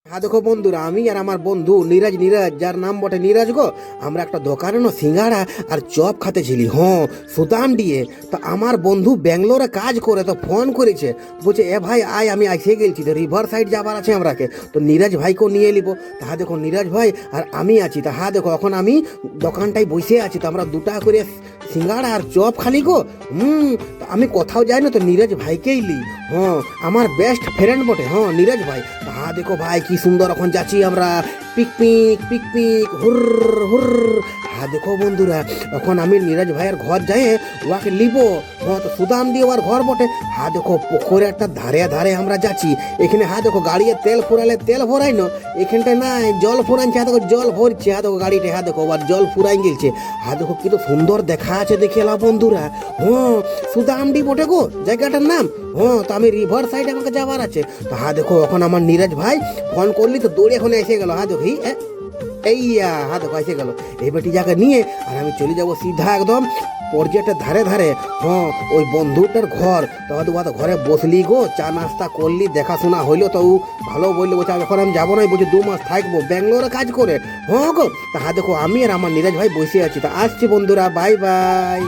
হ্যাঁ দেখো বন্ধুরা, আমি আর আমার বন্ধু নীরাজ যার নাম বটে নীরাজ গো, আমরা একটা দোকানে না সিঙ্গাড়া আর চপ খাতে ছিলি। হ্যাঁ, সুতান দিয়ে। তো আমার বন্ধু ব্যাঙ্গালোরে কাজ করে, তো ফোন করেছে, বলছে এ ভাই আয়, আমি এসে গেছি, তো রিভার সাইড যাবার আছে আমরাকে, তো নীরাজ ভাইকেও নিয়ে নিব। তা দেখো নীরাজ ভাই আর আমি আছি। তা দেখো এখন আমি দোকানটায় বসে আছি, তো আমরা দুটা করে সিঙ্গাড়া আর চপ খালি গো। তো আমি কোথাও যাই না, তো নীরাজ ভাইকেই লি। হ্যাঁ, আমার বেস্ট ফ্রেন্ড বটে। হ্যাঁ নীরাজ ভাই। দেখো ভাই কি সুন্দর এখন যাচ্ছি আমরা, পিকনিক পিকনিক, হুর হুর। দেখো বন্ধুরা, এখন আমি নীরাজ ভাইয়ের ঘর যাই, ওয়াকে লিব। তো সুদাম দিয়ে ওর ঘর বটে। দেখো পুকুরে একটা ধারে ধারে আমরা যাচ্ছি। এখানে দেখো গাড়িতে তেল ফুরালে তেল ভরাই না, এখানটায় নাই জল ফুরাইছে। দেখো জল ভরছে। দেখো গাড়িতে, দেখো আবার জল ফুরাই গেছে। দেখো কি তো সুন্দর দেখা আছে, দেখে এলা বন্ধুরা। সুদামডি বটে গো জায়গাটার নাম। তো আমি রিভার সাইড আমাকে যাবার আছে। তো দেখো এখন আমার নীরাজ ভাই ফোন করলি, তো দৌড়ে এখন এসে গেল। দেখো এইয়া দেখো এসে গেল। এই বেটি যাকে নিয়ে আর আমি চলে যাবো সিধা একদম পর্যাটের ধারে ধারে। ওই বন্ধুটার ঘর। তো ঘরে বসলি গো, চা নাস্তা করলি, দেখাশোনা হইলো। তো ভালো বললি, বলছে এখন আমি যাবো না, বলছি 2 মাস থাকবো ব্যাঙ্গালোরে কাজ করে। গো। তা দেখো আমি আর আমার নীরাজ ভাই বসে আছি। তা আসছি বন্ধুরা, বাই বাই।